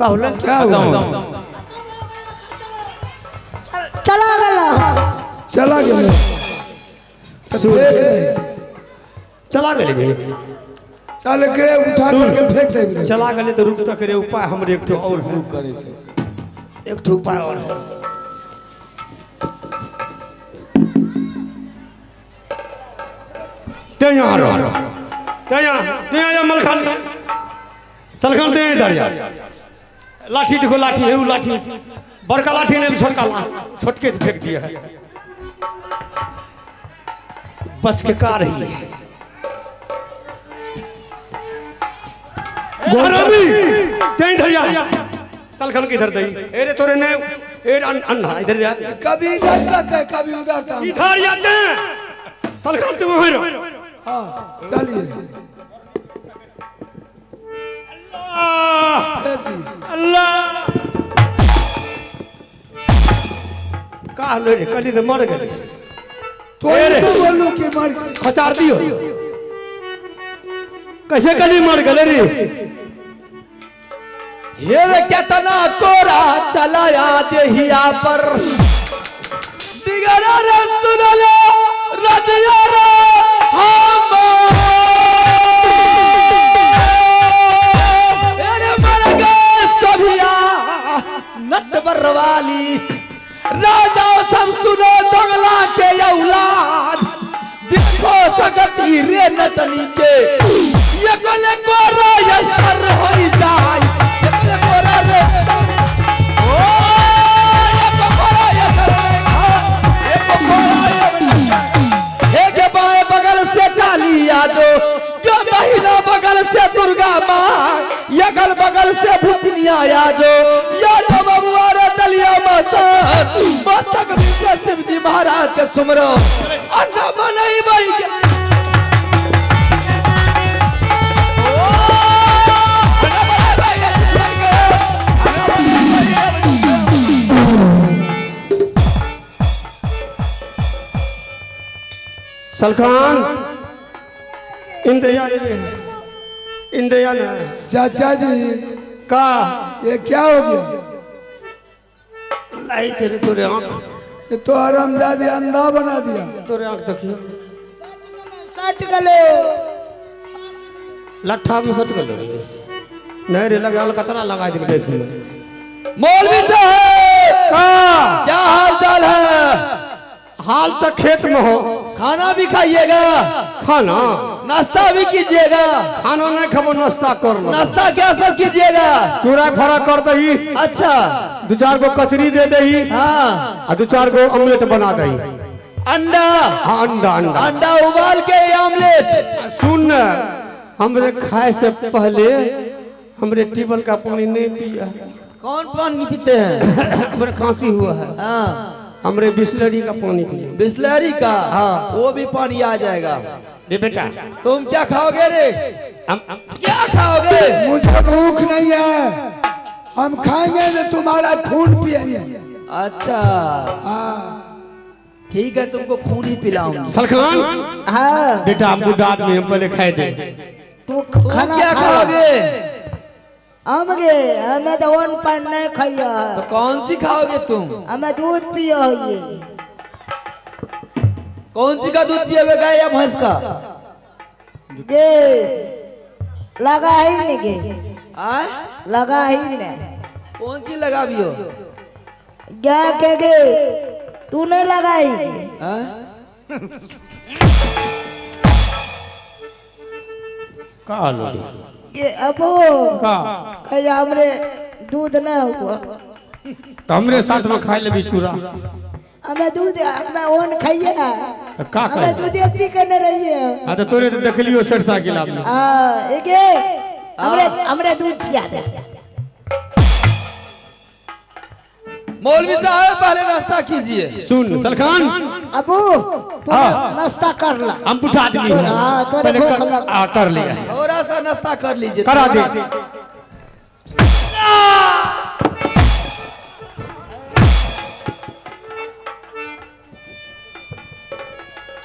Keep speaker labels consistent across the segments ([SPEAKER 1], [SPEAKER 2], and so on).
[SPEAKER 1] का होला
[SPEAKER 2] क्या हुआ?
[SPEAKER 3] चला गया
[SPEAKER 2] चला गया
[SPEAKER 1] चला गए भाई
[SPEAKER 2] चल के उठा के फेंक दे
[SPEAKER 1] चला गए तो रुक तो करे उपाय हमरे एक ठो और रुक करे थे एक ठो उपाय और है ते यहाँ रहो ते यहाँ मलखान सलखान ते इधर जा लाठी देखो लाठी है वो लाठी बड़का लाठी नहीं छोटका छोटके से फेंक दिया है बच के का रही है इधर जा सलखन के इधर दई अरे तोरे ने अन्ना इधर जा
[SPEAKER 2] कभी इधर जाते हैं कभी उधर जाते हैं
[SPEAKER 1] इधर जाते हैं सलखन तुम वहीं रहो
[SPEAKER 2] हाँ चलिए
[SPEAKER 1] अल्लाह का लो रे कली तो मर गए
[SPEAKER 2] तो बोलू कि मर
[SPEAKER 1] खचार दियो कैसे कली मर गए रे
[SPEAKER 4] ये रे केतना तोरा चलाया देहिया पर दिगरा रे सुन ले रदिया रे हम अरे मर गए सभिया नटवर वाली राजा सब सुनो दंगला के औलाद देखो सगती रे नटनी के ये गले गोरा ये सर होई जाय ये गले गोरा रे ओ ये गोरा ये सर ये गोरा ये के बाएं बगल से डालिया जो क्या महिला बगल से दुर्गा माँ ये गल बगल से भूतनिया या जो या जो बबुआ रे दलिया मस्तक विजय शिव जी महाराज के सुमरो अन्ना मनई भाई के
[SPEAKER 1] सलखान इंतजार
[SPEAKER 2] चाचा जी
[SPEAKER 1] का
[SPEAKER 2] ये क्या हो गया
[SPEAKER 1] लाई तेरे तोरे आंख
[SPEAKER 2] ये तो हरामजादी अंधा बना दिया
[SPEAKER 1] तोरे आंख देखियो
[SPEAKER 3] सट गलो
[SPEAKER 1] लट्ठा में सट गलो रे नहीं रे लगा कतरा लगा दे देख में
[SPEAKER 4] मौलवी साहब
[SPEAKER 1] का
[SPEAKER 4] क्या हाल चाल है
[SPEAKER 1] हाल तक खेत में हो
[SPEAKER 4] खाना भी खाइएगा
[SPEAKER 1] खाना
[SPEAKER 4] नाश्ता भी कीजिएगा
[SPEAKER 1] खाना नहीं खाबो नाश्ता कर लो
[SPEAKER 4] नाश्ता क्या सब कीजिएगा
[SPEAKER 1] चूड़ा फरा कर दही
[SPEAKER 4] अच्छा
[SPEAKER 1] दो चार गो कचरी दे दही
[SPEAKER 4] हाँ
[SPEAKER 1] और दो चार गो ऑमलेट बना दही
[SPEAKER 4] अंडा
[SPEAKER 1] हाँ अंडा अंडा
[SPEAKER 4] अंडा उबाल के ऑमलेट
[SPEAKER 1] सुन हमरे खाए से पहले हमरे टेबल का पानी नहीं पिया
[SPEAKER 4] कौन पानी पीते हैं
[SPEAKER 1] हमरे खांसी हुआ है
[SPEAKER 4] हाँ
[SPEAKER 1] हमरे बिस्लरी का पानी पिए
[SPEAKER 4] बिस्लरी का
[SPEAKER 1] हाँ।
[SPEAKER 4] वो भी पानी आ जाएगा
[SPEAKER 1] रे बेटा
[SPEAKER 4] तुम क्या खाओगे रे
[SPEAKER 1] हम
[SPEAKER 4] क्या खाओगे
[SPEAKER 2] मुझे भूख नहीं है हम खाएंगे तो तुम्हारा खून पिएंगे
[SPEAKER 4] अच्छा
[SPEAKER 2] हाँ
[SPEAKER 4] ठीक है तुमको खून ही पिलाऊंगी
[SPEAKER 1] सलखान
[SPEAKER 3] हाँ
[SPEAKER 1] बेटा हम बुढ़ा आदमी हम पहले खाए दे
[SPEAKER 3] तू
[SPEAKER 4] तुम
[SPEAKER 3] खाना
[SPEAKER 4] क्या
[SPEAKER 3] खा
[SPEAKER 4] खाओगे
[SPEAKER 3] हमगे हमें तो वन पान नहीं खाइया
[SPEAKER 4] तो कौन सी खाओगे तुम
[SPEAKER 3] हमें दूध पियो ये
[SPEAKER 4] कौन सी का दूध पियोगे गाय या भैंस का
[SPEAKER 3] गे लगा ही नहीं गे
[SPEAKER 4] आय
[SPEAKER 3] लगा ही नहीं
[SPEAKER 4] कौन सी लगा भी हो
[SPEAKER 3] क्या के गे तू नहीं लगाई
[SPEAKER 4] आय?
[SPEAKER 1] का लो
[SPEAKER 3] ये अबो
[SPEAKER 1] का
[SPEAKER 3] कहीं हमरे दूध न हुआ
[SPEAKER 1] तो हमरे साथ में खाए ले चूड़ा
[SPEAKER 3] हमें दूध हमें ओन खाइए
[SPEAKER 1] तो का
[SPEAKER 3] हमें
[SPEAKER 1] खाए
[SPEAKER 3] दूध पी कर न रहिए
[SPEAKER 1] हाँ तो तोरे तो देख लियो सरसा गिला में
[SPEAKER 3] हाँ ये हमरे दूध पिया दे
[SPEAKER 4] मौलवी साहब पहले नाश्ता कीजिए
[SPEAKER 1] सुन सलखान
[SPEAKER 3] अबू तू नाश्ता कर ला
[SPEAKER 1] हम बुढ़ा आदमी हैं
[SPEAKER 3] हाँ, तोरे
[SPEAKER 1] पहले
[SPEAKER 3] भूख लग-
[SPEAKER 1] कर लिया
[SPEAKER 4] थोड़ा सा नाश्ता कर लीजिए
[SPEAKER 1] करा दे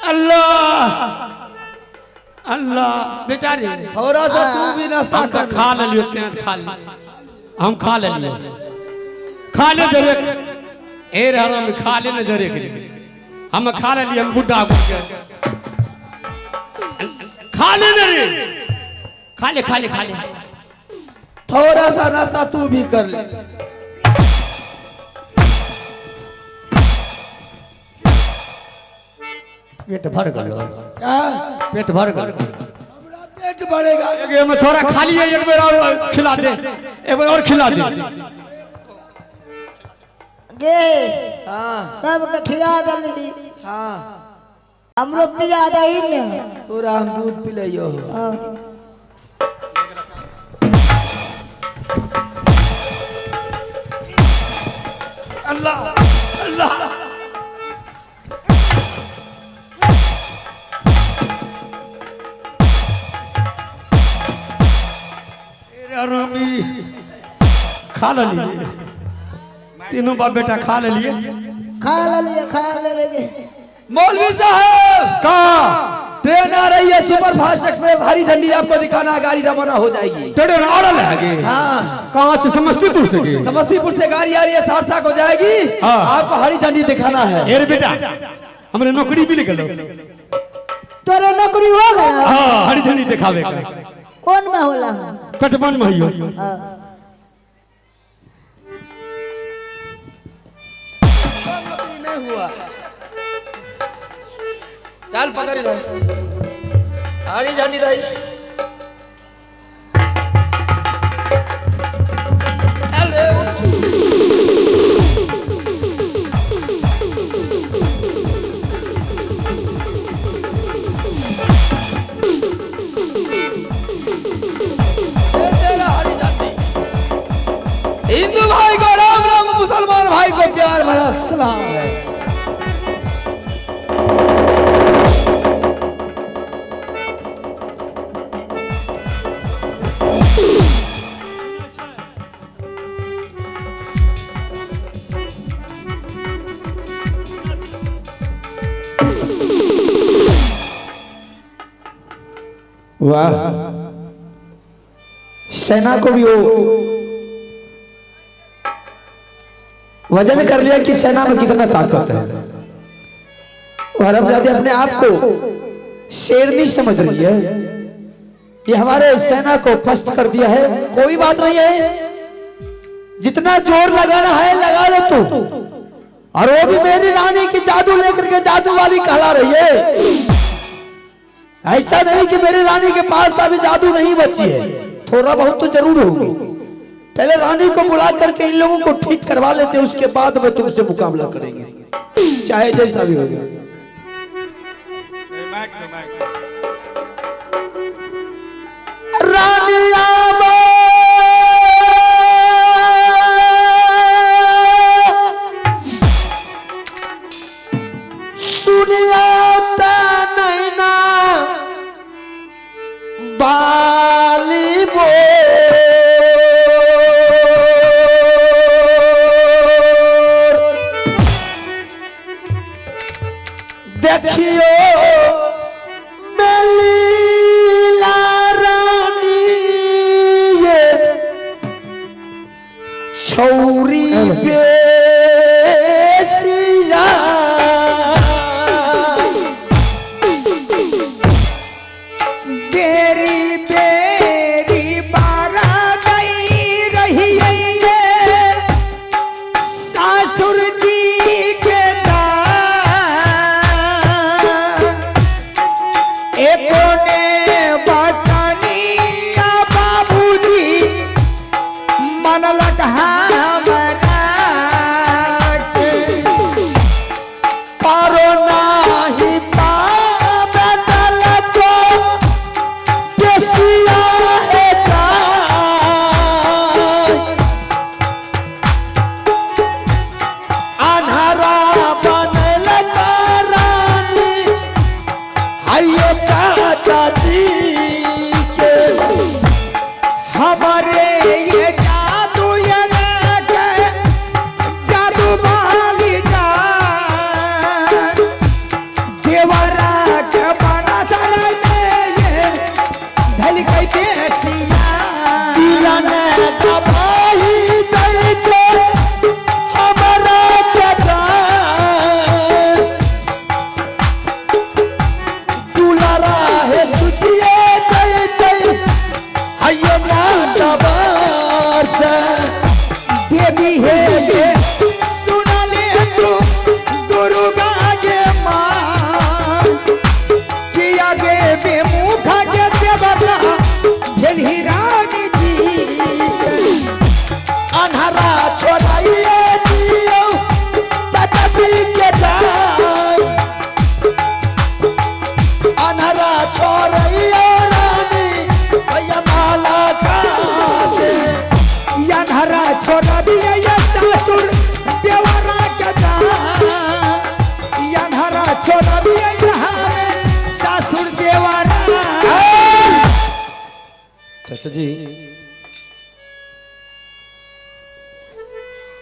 [SPEAKER 1] अल्लाह अल्लाह बेटा रे
[SPEAKER 4] थोड़ा सा तू भी नाश्ता
[SPEAKER 1] हम तो
[SPEAKER 4] कर
[SPEAKER 1] खा लियो ते खा ली हम खा ले लिए जरे ए रहा हम खा ले न जरे के हम खा ले लिए हम बुढ़ा हो गए खा ले रे खा ले
[SPEAKER 4] थोड़ा सा नाश्ता तू भी कर ले।
[SPEAKER 1] पेट भर गल
[SPEAKER 2] क्या
[SPEAKER 1] पेट भर गल
[SPEAKER 2] हमारा पेट बढ़ेगा
[SPEAKER 1] एक में थोड़ा खा लिए एक बार और खिला दे एक बार और खिला दे
[SPEAKER 3] गे
[SPEAKER 4] हाँ
[SPEAKER 3] सबके खिला दली
[SPEAKER 4] हाँ
[SPEAKER 3] हमरो पिया दही ने
[SPEAKER 4] पूरा हम दूध पी लियो।
[SPEAKER 1] अल्लाह अल्लाह रामी खा लिए तीनों बाप बेटा खा लिए
[SPEAKER 3] खा ले
[SPEAKER 4] मौलवी साहब
[SPEAKER 1] का
[SPEAKER 4] ट्रेन आ रही है सुपर फास्ट एक्सप्रेस, हरी झंडी आपको दिखाना, गाड़ी रवाना हो जाएगी।
[SPEAKER 1] ट्रेन ऑर्डर है आगे
[SPEAKER 4] हाँ
[SPEAKER 1] कहाँ से समस्तीपुर से
[SPEAKER 4] समस्तीपुर से गाड़ी आ रही है, सहरसा को जाएगी।
[SPEAKER 1] हाँ।
[SPEAKER 4] आपको हरी झंडी दिखाना है।
[SPEAKER 1] अरे बेटा हमने नौकरी भी निकल
[SPEAKER 3] तोरा नौकरी हो गया
[SPEAKER 1] हाँ हरी झंडी दिखावे का
[SPEAKER 3] कौन में होला
[SPEAKER 1] तटबंध में हियो
[SPEAKER 4] नहीं हुआ चल पकड़ इधर हरी झंडी दाई हिंदू भाई को राम राम, मुसलमान भाई को प्यार भरा सलाम है। वाह सेना को भी वो वजन कर लिया कि सेना में कितना ताकत है, और अब जाते अपने आप को शेरनी समझ रही है। ये हमारे सेना को पस्त कर दिया है। कोई बात नहीं है, जितना जोर लगाना है लगा लो तू। और वो भी मेरी रानी की जादू लेकर के जादू वाली कहला रही है। ऐसा नहीं कि मेरी रानी के पास अभी जादू नहीं बची है, थोड़ा बहुत तो जरूर होगी। पहले रानी को बुला करके इन लोगों को ठीक करवा लेते, उसके बाद में तुमसे मुकाबला करेंगे, चाहे जैसा भी होगा। रानी सुनिया नैना बाली बो देखियो मेलीला रानी ये छौरी बेसिया बेरी बेरी बारा गई रही है सासुर जी के भाई
[SPEAKER 1] तो जी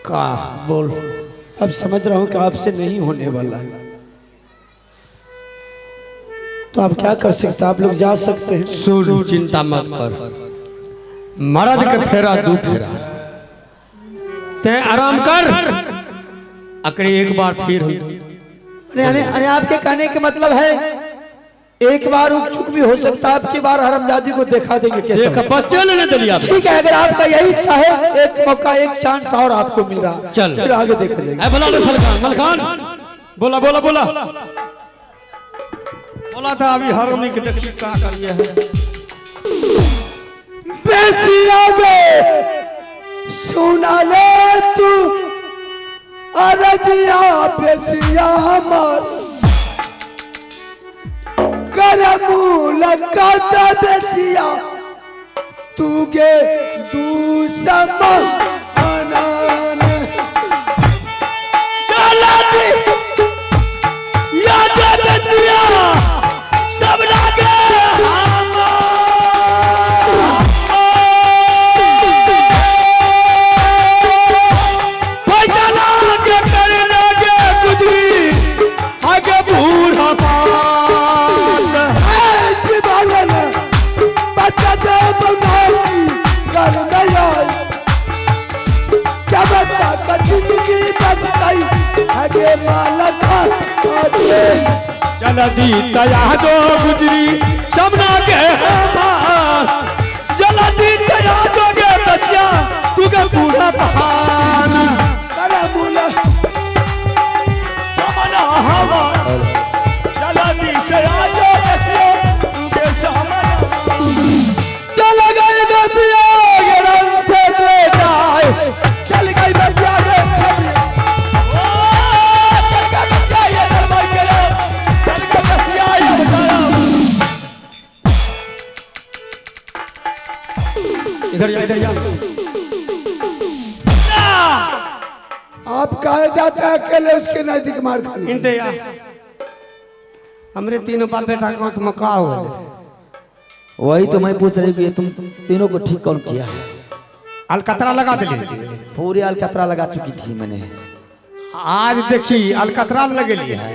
[SPEAKER 1] का बोल।
[SPEAKER 2] अब समझ रहा हूँ कि आपसे नहीं होने वाला है, तो आप क्या कर सकते हैं? आप लोग जा सकते हैं।
[SPEAKER 1] सुन, चिंता मत कर, मर्द के फेरा दू फेरा, ते आराम कर, अकरे एक बार फिर
[SPEAKER 2] अरे आपके कहने के मतलब है एक बार रुक चुक भी हो सकता है, आपकी बार हरमजादी को देखा देंगे कैसे।
[SPEAKER 1] देख बच्चे लेने दलिया।
[SPEAKER 2] ठीक है, अगर आपका यही इच्छा है, एक मौका एक चांस और आपको मिल रहा,
[SPEAKER 1] चल
[SPEAKER 2] फिर आगे देखा जाएगा।
[SPEAKER 1] बोला सलखान बोला बोला बोला बोला था अभी हरमनी के देखी का करिए है।
[SPEAKER 2] बेसिया गे सुना ले तू अरदिया बेसिया हमर करमूल कदा बेसिया तू गे दूसम अनान चला दी याद बेसिया सब लागे
[SPEAKER 1] जल्दी तया दो गुजरी सबना के हमार, जल्दी तया दो गे बच्चा तू के बूढ़ा पहाड़ सबना हमार, जल्दी तया दो बच्चा तू के सामना
[SPEAKER 2] चल गई बसिया के रंग से ले जाए, चल गई बसिया के
[SPEAKER 1] इधर जा।
[SPEAKER 2] आप कहे जाते हैं अकेले उसके नजदीक मार खाने।
[SPEAKER 1] इनते या हमरे तीनों बात बेटा आंख में का हो गए।
[SPEAKER 4] वही तो मैं पूछ रही कि तुम तीनों को ठीक कौन किया है?
[SPEAKER 1] अलकतरा लगा दिली,
[SPEAKER 4] पूरी अलकतरा लगा चुकी थी मैंने।
[SPEAKER 1] आज देखी अलकतरा लगेली है,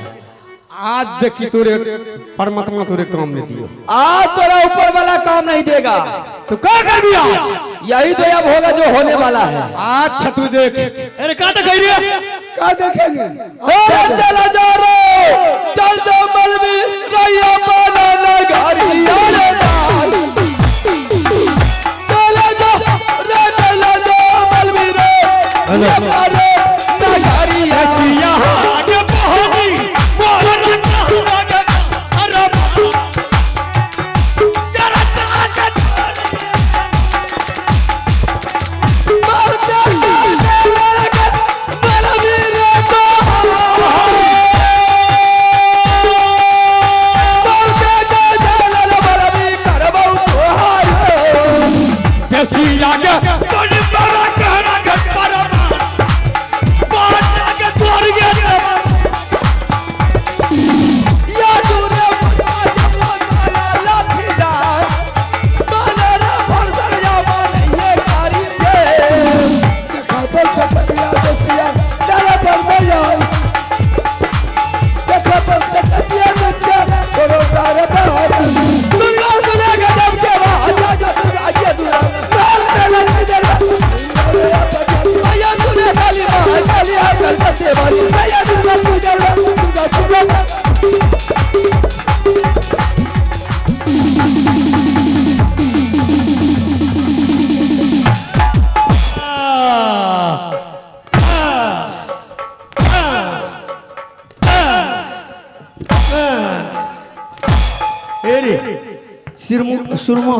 [SPEAKER 1] आज देखी तोरे परमात्मा तोरे काम नहीं दियो।
[SPEAKER 4] आज तेरा ऊपर वाला काम नहीं देगा,
[SPEAKER 1] तो क्या कर दिया?
[SPEAKER 4] यही तो अब होगा जो होने वाला है।
[SPEAKER 1] अच्छा तू देख। अरे का तो कह रही है?
[SPEAKER 2] क्या देखेंगे?
[SPEAKER 4] चला जा रे, चल जो मलबी रैया बना नगारी अरे लाल। चला जा रे, चला जा मलबी रे नगारी
[SPEAKER 1] यहाँ आगे पहुंची बोल रखा अरे जरा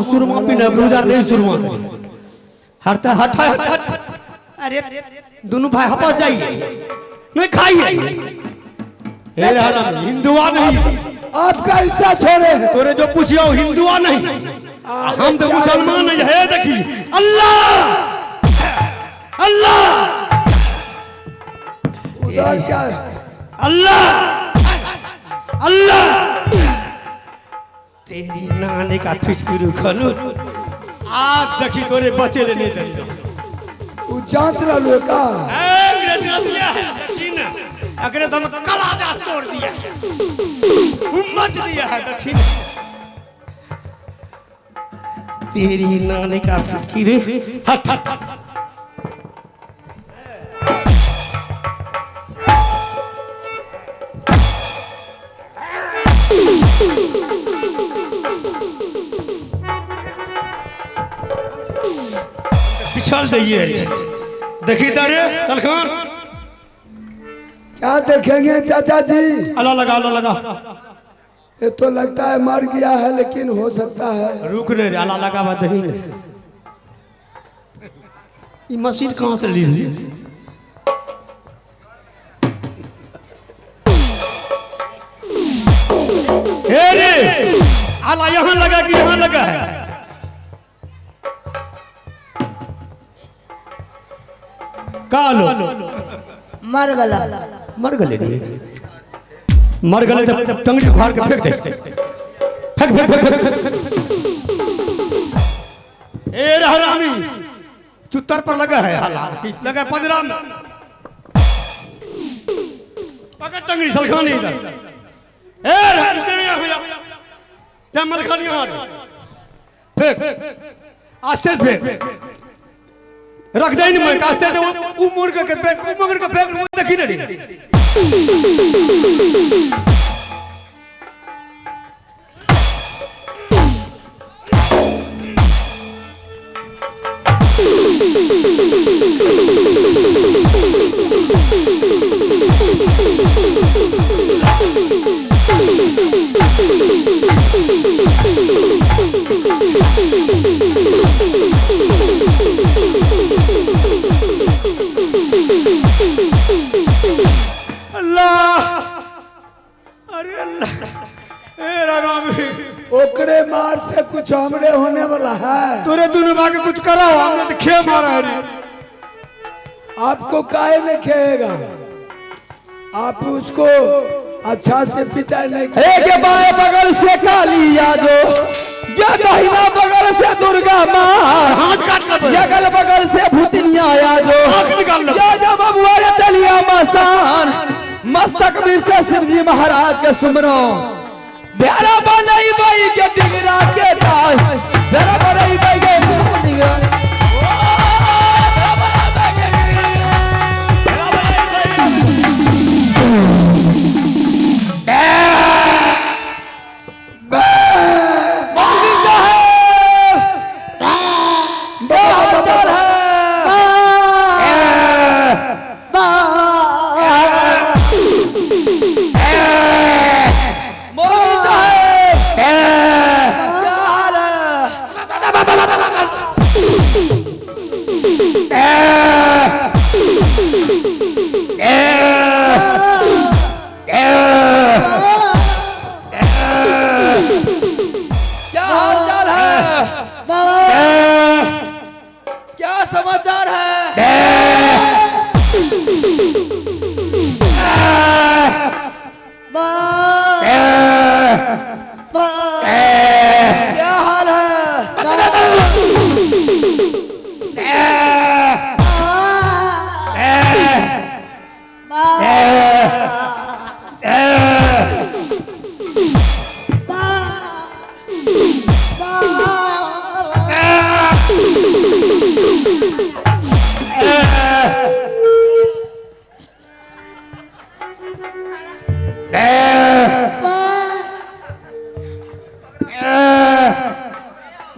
[SPEAKER 1] सुरमा पीना ब्रूजार नहीं सुरमा हटता हट हट हट। अरे दोनों भाई हपस जाइए नहीं खाइए। हिंदुआ नहीं,
[SPEAKER 2] आपका हिस्सा छोड़े हैं।
[SPEAKER 1] तोरे जो पूछियो हिंदुआ नहीं, हम तो मुसलमान नहीं है। देखी अल्लाह अल्लाह
[SPEAKER 2] उधर क्या है?
[SPEAKER 1] अल्लाह अल्लाह तेरी नानी का फिटकुरु खनु आज देखी तोरे बचे ले नहीं दे
[SPEAKER 2] उ जांच रहलो का
[SPEAKER 1] अंग्रेज रसिया है देखी ना अगरे तो हम कलाजा तोड़ दिया है मच दिया है देखी ना तेरी नानी का फटकी रे हट हट पिछल जाइए देखी तारे सलखान
[SPEAKER 2] क्या देखेंगे चाचा जी?
[SPEAKER 1] अल्लाह लगा अल्लाह लगा
[SPEAKER 2] ये तो लगता है मर गया है, लेकिन हो सकता है।
[SPEAKER 1] रुक ले रे अल्लाह लगा बात नहीं ले ये मशीन कहाँ से ली ली हे रे अल्लाह यहाँ लगा कि यहाँ लगा है कालो
[SPEAKER 3] मर गला
[SPEAKER 1] मर गले रे मर गले तब टंगड़ी उखाड़ के फेंक दे फेंक फेंक फेंक फेंक ए हरामी चुत्तर पर लगा है हाला लगा 15 में पकड़ टंगड़ी सलखानी इधर ए इधर आ भैया जा मलखानी आ फेंक आस्ते से फेंक रख दे नहीं मैं आस्ते से वो मुर्गे के फेंक वो मुर्गे के फेंक वो देखी नहीं
[SPEAKER 2] ओकरे मार से कुछ हमरे होने वाला है।
[SPEAKER 1] तोरे दोनों भाग कुछ कराओ हमने तो खे मारा है रे
[SPEAKER 2] आपको काहे नहीं खेगा? आप उसको अच्छा से पिटाई नहीं
[SPEAKER 4] एक बाएं बगल से कालिया जो या दाहिना बगल से दुर्गा माँ
[SPEAKER 1] हाथ काट ले
[SPEAKER 4] या गल बगल से भूतनिया आया जो
[SPEAKER 1] आँख निकाल लो
[SPEAKER 4] या जब बबुआ रे तलिया मसान मस्तक में से शिव जी महाराज के सुमरो प्यारा बनाई बाई के डिगरा के ताज जरा बनाई बाई के डिगरा समाचार है क्या हाल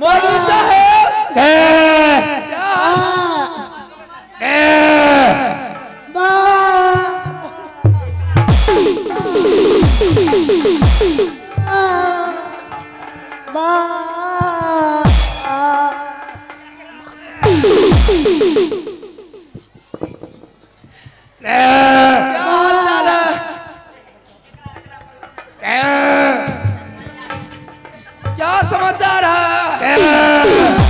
[SPEAKER 4] मौलवी साहब क्या समाचार है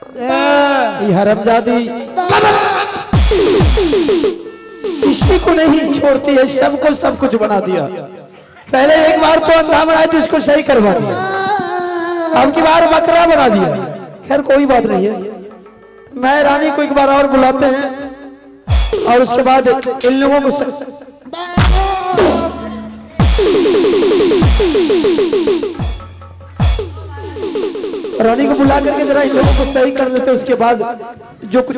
[SPEAKER 2] ये हरामजादी किसी को नहीं छोड़ती है, सबको सब कुछ बना दिया। पहले एक बार तो अंधा बनाया तो इसको सही करवा दिया, अब की बार बकरा बना दिया। खैर कोई बात नहीं है, मैं रानी को एक बार और बुलाते हैं और उसके बाद इन लोगों को रानी को बुला करके जरा इन लोगों को सही कर लेते, उसके बाद जो कुछ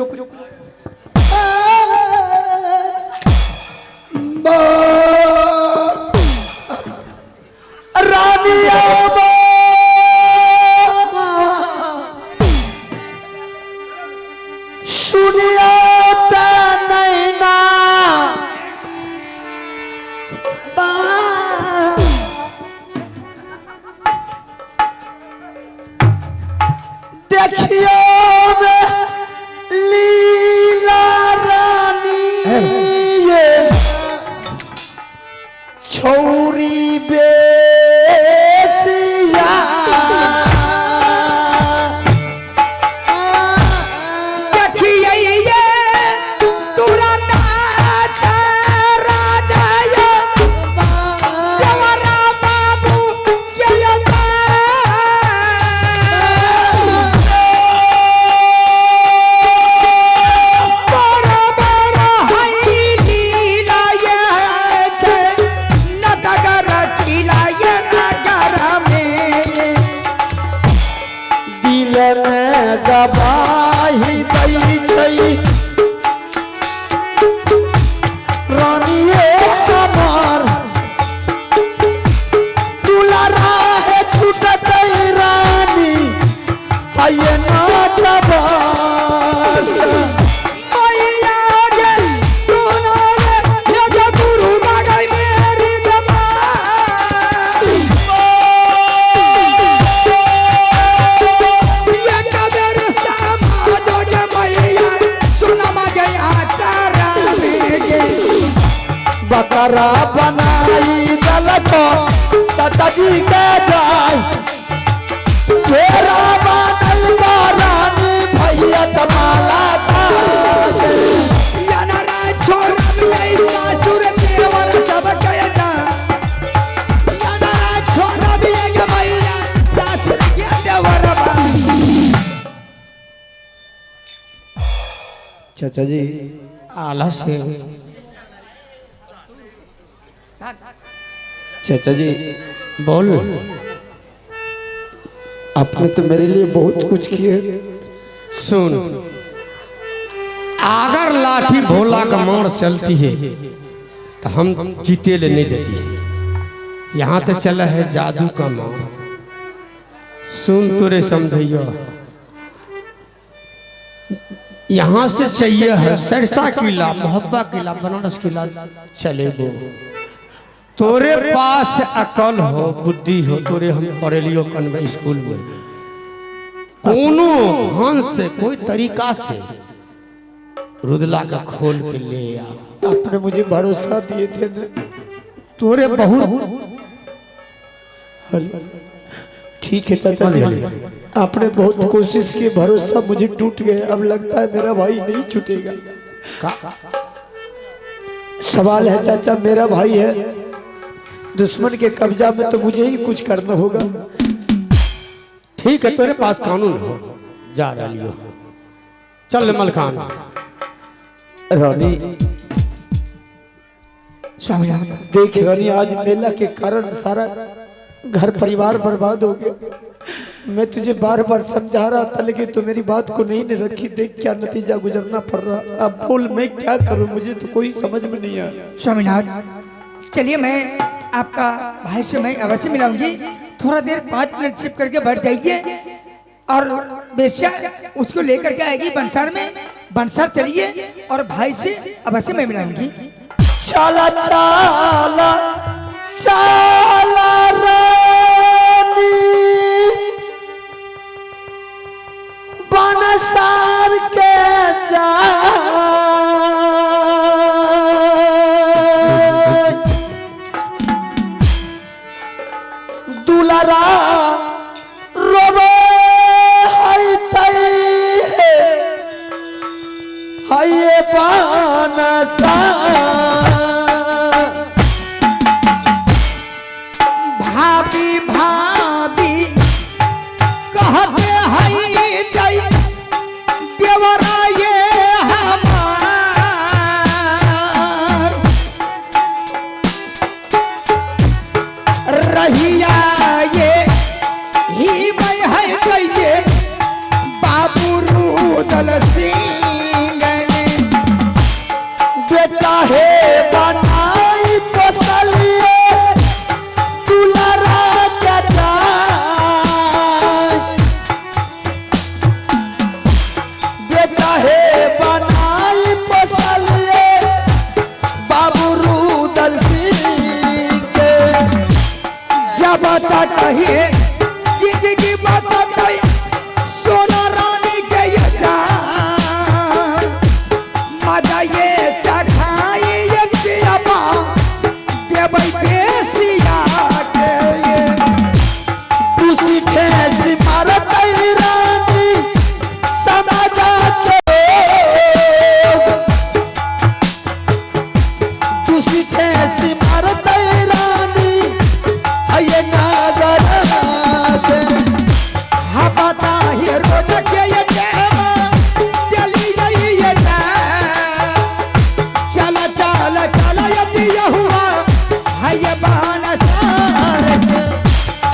[SPEAKER 2] रानी सुनिया नैना देखियो लीला रानी ये छौरी बेसिया
[SPEAKER 4] देखिए ये तुरंत राजा देवरा बाबू के
[SPEAKER 2] दिल में गवाही दै छै रानी हमार दुलारा है छूटत रानी आये नाटबार बकरा बनाई दल को चाचा जी के जाय तेरा बनल बा रानी भैया तमाला का चाचा जी आलस है। चाचा जी
[SPEAKER 1] बोल।
[SPEAKER 2] आपने तो मेरे लिए बहुत कुछ किए।
[SPEAKER 1] सुन, अगर लाठी भोला का मार चलती है तो हम जीते ले नहीं देती है। यहाँ तो चला है जादू का मार। सुन तोरे समझियो, यहाँ से चाहिए है सरसा किला, मोहब्बा किला, बनारस किला चलेगो। तोरे पास अकल हो, बुद्धि हो, तोरे हम पढ़े लियो कन्वे स्कूल में, कोनो हंस से कोई तरीका से रुदला का खोल के ले आ।
[SPEAKER 2] आपने मुझे भरोसा दिए थे ना।
[SPEAKER 1] तोरे बहुत
[SPEAKER 2] ठीक है चाचा जी, आपने बहुत कोशिश की, भरोसा मुझे टूट गया। अब लगता है मेरा भाई नहीं छूटेगा। सवाल है चाचा, मेरा भाई है, दुश्मन के कब्जा में तो मुझे ही कुछ करना होगा।
[SPEAKER 1] ठीक है, तेरे पास कानून हो, जा रही हो। चल मलखान।
[SPEAKER 2] रानी देख रानी, आज मेला के कारण सारा घर परिवार बर्बाद हो गया। मैं तुझे बार बार समझा रहा था लेकिन तू मेरी बात को नहीं ने रखी। देख क्या नतीजा गुजरना पड़ रहा। अब बोल मैं क्या करूं, मुझे तो कोई समझ में नहीं आया।
[SPEAKER 4] स्वामीनाथ, चलिए मैं आपका भाई से मैं अवश्य मिलाऊंगी। थोड़ा देर 5 मिनट छिप करके बैठ जाइए और बेश्या उसको लेकर के आएगी बंसार में। बंसार चलिए और भाई से अवश्य मैं मिलाऊंगी।
[SPEAKER 2] चाला चाला चाला रानी बनसार के जा दुलारा रोबे है तई
[SPEAKER 4] रूदल सिंह
[SPEAKER 2] बेटा है बनाई पोसलिए दुलारा क्या जाए, बेटा है बनाई पोसलिए बाबू रूदल सिंह के।
[SPEAKER 4] जब तक है जिंदगी बचत है सोना रानी के ये जान मजा ये चढ़ाई ये पियाबा देबै बेसिया के ये
[SPEAKER 2] उसी ठेसी मारत रानी समझ के उसी ठेसी मारत रानी ये नागर के।
[SPEAKER 4] हाँ बता ये रोज के ये देवा दिल्ली गई ये जान चला चला चला ये पिया हुआ है ये बहाना सार के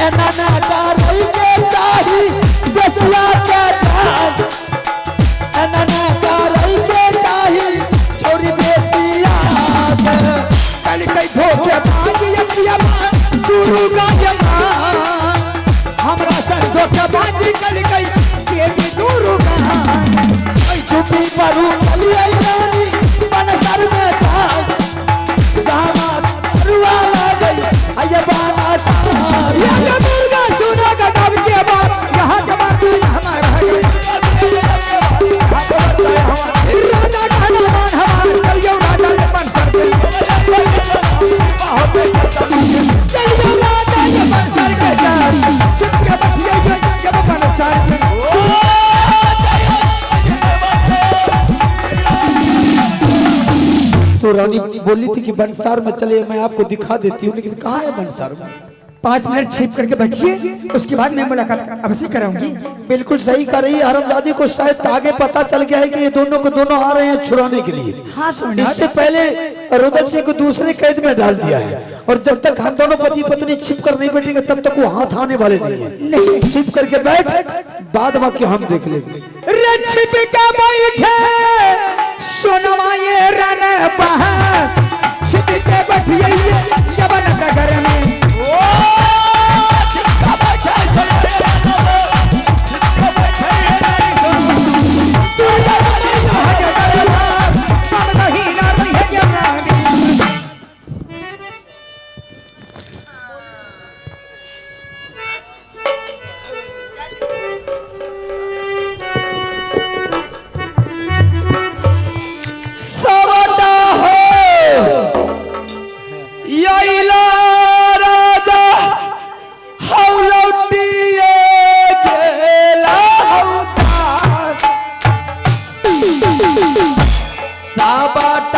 [SPEAKER 2] एना नागर के चाही बसला के जान, एना नागर के चाही छोरी बेसिया के।
[SPEAKER 4] कल कई धोखे बाज ये पियाबा गुरु का ये मान हमरा सर धोखे बाज कल कई ये भी गुरु का
[SPEAKER 2] चुपी परू चलिए रानी बन सर में जाग दामाद रुआ गई अये बाना सार।
[SPEAKER 4] ये मुर्गा सुना का दब के बात यहाँ के बात हमारा है राजा का नाम हमारा करियो राजा बन सकते चलियो राजा ये बन सर के जान चिपके बतिया ये बन सर के
[SPEAKER 2] तो रानी बोली थी कि बंसार में चले, मैं आपको दिखा देती हूँ, लेकिन कहाँ है बंसार में?
[SPEAKER 4] 5 मिनट छिप करके बैठिए उसके बाद मैं मुलाकात अवश्य कराऊंगी।
[SPEAKER 2] बिल्कुल सही कर रही है। हरमजादी को शायद आगे पता चल गया है कि ये दोनों को दोनों आ रहे हैं छुड़ाने के लिए।
[SPEAKER 4] हाँ
[SPEAKER 2] इससे पहले रुदल सिंह को दूसरे कैद में डाल दिया है, और जब तक हम दोनों पति पत्नी छिप कर नहीं बैठेंगे तब तक वो हाथ आने वाले नहीं है। छिप करके बैठ, बाद बाकी हम देख लेंगे।
[SPEAKER 4] रे छिप के बैठे सोनवा ये रन बहार छिप के बैठिए जबन नगर में
[SPEAKER 2] साबाटा